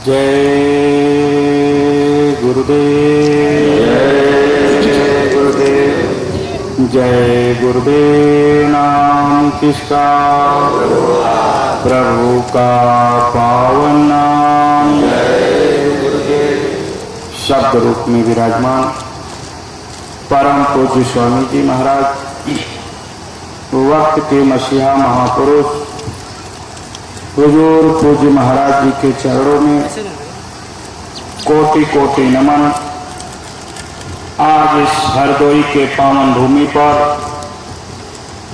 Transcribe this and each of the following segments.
जय गुरुदेव, जय गुरुदेव, जय गुरुदेव। नाम किसका? प्रभु का पावन नाम। जय गुरुदेव। शब्द रूप में विराजमान परम पूज्य स्वामी जी महाराज, वक्त के मसीहा महापुरुष हुजूर पूज्य महाराज जी के चरणों में कोटि कोटि नमन। आज इस हरदोई के पावन भूमि पर,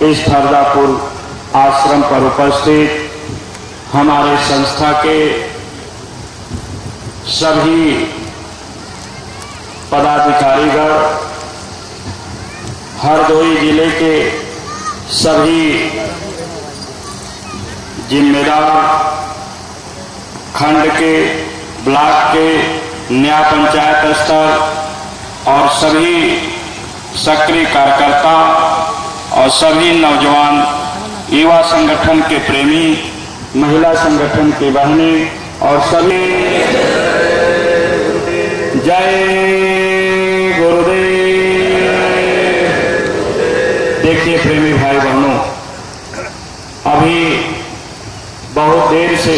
इस फरदापुर आश्रम पर उपस्थित हमारे संस्था के सभी पदाधिकारीगण, हरदोई जिले के सभी जिम्मेदार, खंड के, ब्लॉक के, न्याय पंचायत स्तर और सभी सक्रिय कार्यकर्ता और सभी नौजवान युवा संगठन के प्रेमी, महिला संगठन के बहनें और सभी जय गुरुदेव। देखिए प्रेमी भाई बहनों, अभी बहुत देर से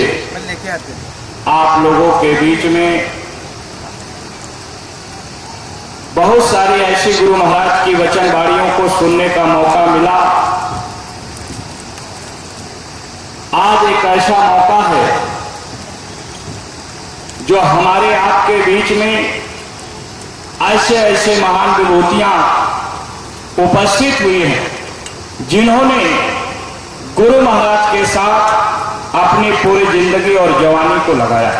आप लोगों के बीच में बहुत सारी ऐसी गुरु महाराज की वचनवाणियों को सुनने का मौका मिला। आज एक ऐसा मौका है जो हमारे आपके बीच में ऐसे ऐसे महान विभूतियां उपस्थित हुई हैं, जिन्होंने गुरु महाराज के साथ अपनी पूरी जिंदगी और जवानी को लगाया।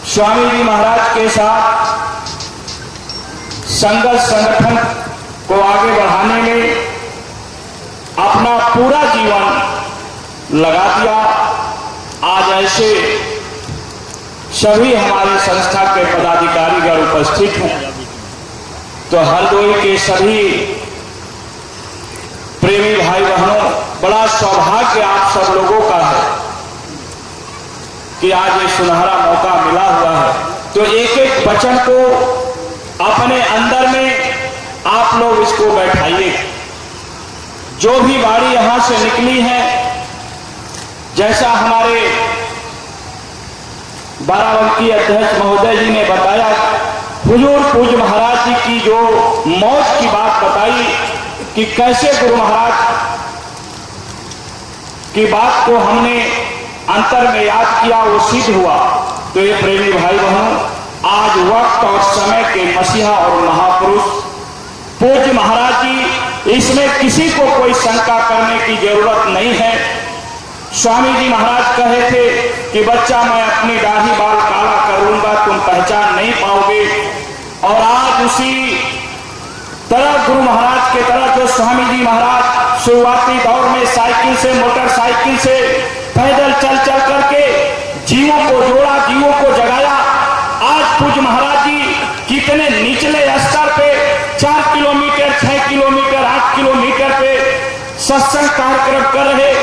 स्वामी जी महाराज के साथ संघर्ष संगठन को आगे बढ़ाने में अपना पूरा जीवन लगा दिया। आज ऐसे सभी हमारी संस्था के पदाधिकारीगण उपस्थित हैं, तो हरदोई के सभी प्रेमी भाई बहनों, बड़ा सौभाग्य आप सब लोगों का है कि आज ये सुनहरा मौका मिला हुआ है। तो एक एक वचन को अपने अंदर में आप लोग इसको बैठाइए। जो भी वाणी यहां से निकली है, जैसा हमारे बाराबंकी अध्यक्ष महोदय जी ने बताया, हुजूर पूज्य महाराज जी की जो मौज की बात बताई कि कैसे गुरु महाराज की बात को हमने अंतर में याद किया, वो सिद्ध हुआ। तो ये प्रेमी भाई बहनों, आज वक्त और समय के मसीहा और महापुरुष पूज्य महाराज जी, इसमें किसी को कोई शंका करने की जरूरत नहीं है। स्वामी जी महाराज कहे थे कि बच्चा मैं अपनी दाढ़ी बाल काला कर लूंगा, तुम पहचान नहीं पाओगे। और आज उसी तरह गुरु महाराज के तरह जो स्वामी जी महाराज शुरुआती दौर में साइकिल से, मोटरसाइकिल से, पैदल चल चल करके जीवों को जोड़ा, जीवों को जगाया। आज पूज्य महाराज जी कितने निचले स्तर पे 4 किलोमीटर, 6 किलोमीटर, 8 किलोमीटर पे सत्संग कार्यक्रम कर रहे,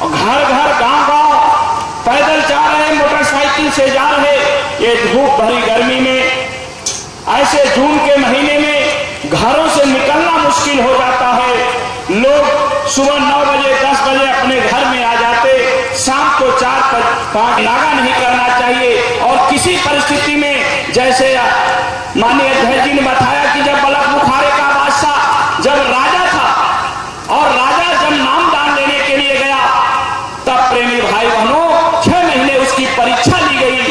और घर घर, गांव गांव पैदल जा रहे, मोटरसाइकिल से जा रहे। ये धूप भरी गर्मी में, ऐसे जून के महीने में घरों से निकलना मुश्किल हो जाता है। लोग सुबह 9 बजे 10 बजे अपने घर में आ जाते, शाम को 4-5 नागा नहीं करना चाहिए। और किसी परिस्थिति में, जैसे माननीय अध्यक्ष जी ने बताया कि जब बलख बुखारे का बादशाह जब राजा था और राजा जब नामदान लेने के लिए गया, तब प्रेमी भाई बहनों 6 महीने उसकी परीक्षा ली गई।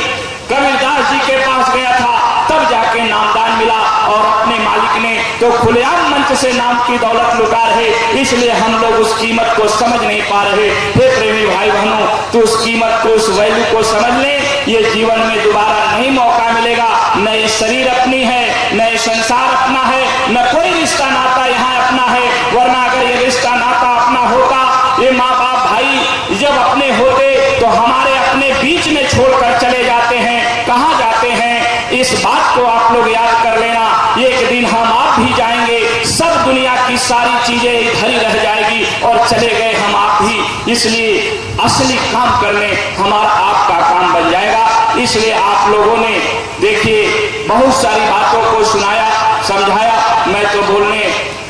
कबीरदास जी के पास गया था, तब जाके नामदान मिला। और अपने मालिक ने तो खुलेआम मंच से नाम की दौलत लुटा रहे, इसलिए हम लोग उस कीमत को समझ नहीं पा रहे। हे प्रेमी भाई बहनों, तो उस कीमत को, उस वैल्यू को समझ लें। ये जीवन में दोबारा नहीं मौका मिलेगा। न ये शरीर अपनी है, न ये संसार अपना है, न कोई रिश्ता नाता यहाँ अपना है। वरना अगर ये रिश्ता नाता अपना होता, ये माँ बाप भाई जब अपने होते तो हमारे अपने बीच में छोड़कर चले जाते हैं। कहाँ जाते हैं, इस बात को आप लोग याद कर लेना। एक दिन हम आप भी जाएंगे, सब दुनिया की सारी चीजें इधर ही रह जाएगी और चले गए हम आप भी। इसलिए असली काम करने हमारा आपका काम बन जाएगा। इसलिए आप लोगों ने देखिए बहुत सारी बातों को सुनाया, समझाया। मैं तो बोलने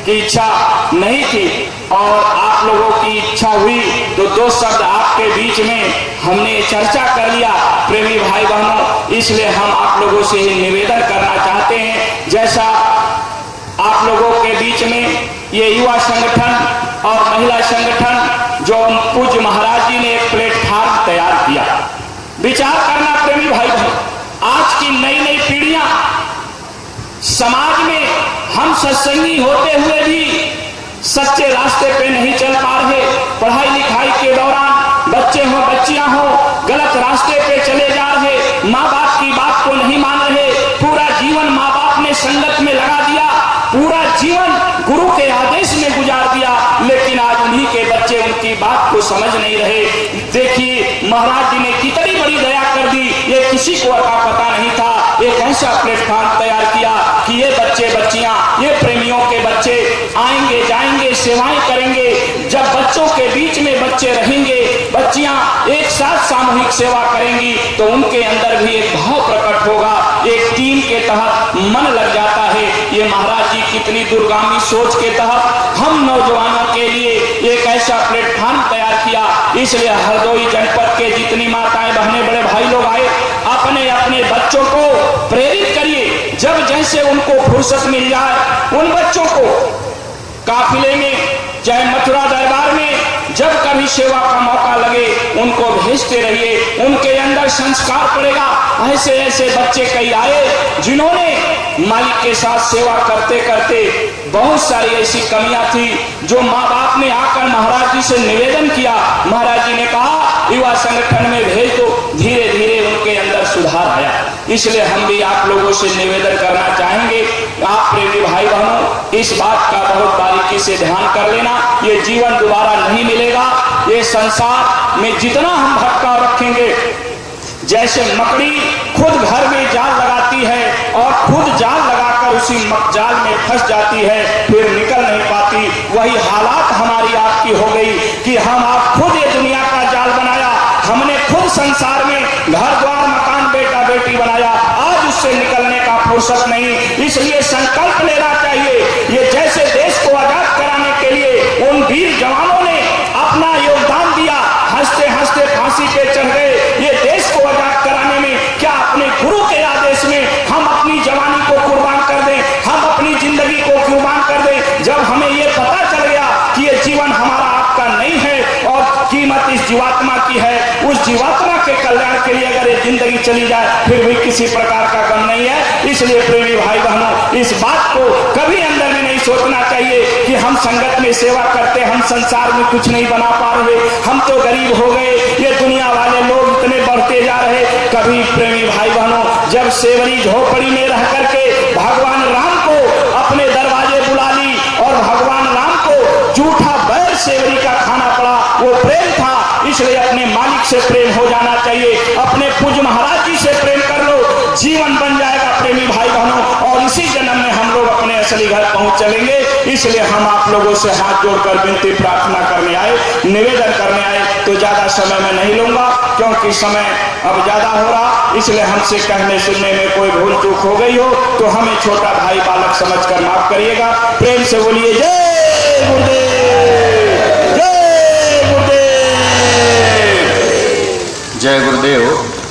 की इच्छा नहीं थी और आप लोगों की इच्छा हुई तो दो शब्द आपके बीच में हमने चर्चा कर लिया प्रेमी भाई बहनों। इसलिए हम आप लोगों से निवेदन करना चाहते हैं, जैसा आप लोगों के बीच में ये युवा संगठन और महिला संगठन जो पूज्य महाराज जी ने एक प्लेटफॉर्म तैयार किया, विचार करना प्रेमी भाई बहन, आज की नई नई पीढ़ियां समाज में हम सत्संगी होते हुए भी सच्चे रास्ते पे नहीं चल पा रहे। पढ़ाई लिखाई के दौरान बच्चे हो बच्चियां हो गलत रास्ते पे चले जा रहे, माँ बाप की बात को नहीं मान रहे, पूरा जीवन माँ बाप ने संगत में लगा दिया, पूरा जीवन गुरु के आदेश में गुजार दिया, लेकिन आज उन्हीं के बच्चे उनकी बात को समझ नहीं रहे। देखिए महाराज जी ने कितनी बड़ी दया कर दी, ये किसी को पता नहीं था। एक ऐसा प्लेटफॉर्म तैयार किया कि ये बच्चे बच्चियां, ये प्रेमियों के बच्चे आएंगे जाएंगे, सेवाएं करेंगे। जब बच्चों के बीच में बच्चे रहेंगे, बच्चियां एक साथ सामूहिक सेवा करेंगी तो उनके अंदर भी एक भाव प्रकट होगा, एक टीम के तहत मन लग जाता है। ये महाराज जी कितनी दूरगामी सोच के तहत हम नौजवानों के लिए एक ऐसा प्लेटफॉर्म तैयार किया। इसलिए हरदोई जनपद के जितनी माताएं बहनें बड़े भाई लोग आए, अपने अपने बच्चों को प्रेरित करिए, जब जैसे उनको फुर्सत मिल जाए उन बच्चों को काफिले में चाहे मथुरा दरबार में जब कभी सेवा का मौका लगे उनको भेजते रहिए, उनके अंदर संस्कार पड़ेगा। ऐसे ऐसे बच्चे कई आए जिन्होंने मालिक के साथ सेवा करते करते बहुत सारी ऐसी कमियां थी जो माँ बाप ने आकर महाराज जी से निवेदन किया, महाराज जी ने कहा युवा संगठन में भेज दो। धीरे धीरे उनके अंदर सुधार आया। इसलिए हम भी आप लोगों से निवेदन करना चाहेंगे, आप प्रेमी भाई बहनों इस बात का बहुत बारीकी से ध्यान कर लेना, ये जीवन दोबारा नहीं मिलेगा। ये संसार में जितना हम भटकाव रखेंगे, जैसे मकड़ी खुद घर में जाल लगाती है और खुद जाल लगाकर उसी जाल में फंस जाती है, फिर निकल नहीं पाती, वही हालात हमारी आपकी हो गई कि हम आप खुद ये दुनिया का जाल बनाया, हमने खुद संसार में घर द्वार मकान बेटा बेटी बनाया, आज उससे निकलने का फुर्सत नहीं। इसलिए संकल्प लेना चाहिए। ये जैसे देश को आजाद कराने के लिए उन वीर जवानों ने अपना योगदान दिया, हंसते हंसते फांसी पे चढ़ गए, ये देश को आजाद कराने में क्या अपने गुरु के आदेश में हम अपनी जवानी को कुर्बान कर दें, हम अपनी जिंदगी को कुर्बान कर दें? जब हमें ये पता चल गया कि ये जीवन हमारा आपका नहीं है और कीमत इस जीवात्मा की है, उस जीवात्मा के कल्याण के लिए अगर ये जिंदगी चली जाए फिर भी किसी प्रकार का गम नहीं है। इसलिए प्रेमी भाई बहनों इस बात को कभी अंदर में नहीं सोचना चाहिए कि हम संगत में सेवा करते, हम संसार में कुछ नहीं बना पा रहे, हम तो गरीब हो गए, ये दुनिया वाले लोग इतने बढ़ते जा रहे। कभी प्रेमी भाई बहनों जब सेवरी झोपड़ी में रह करके भगवान राम को अपने दरवाजे बुला ली और भगवान राम को जूठा बैर सेवरी का खाना पड़ा, वो प्रेम था। इसलिए अपने मालिक से प्रेम हो जाना चाहिए, अपने पूज्य महाराज जी से प्रेम कर लो, जीवन बन जाएगा प्रेमी भाई बहनों, और इसी जन्म में हम लोग अपने असली घर पहुंच चलेंगे। इसलिए हम आप लोगों से हाथ जोड़कर विनती प्रार्थना करने आए, निवेदन करने आए। तो ज्यादा समय मैं नहीं लूंगा क्योंकि समय अब ज्यादा हो रहा, इसलिए हमसे कहने सुनने में कोई भूल चूक हो गई हो तो हमें छोटा भाई बालक समझकर माफ करिएगा। प्रेम से बोलिए जय गुरुदेव, जय गुरुदेव। जय गुरुदेव।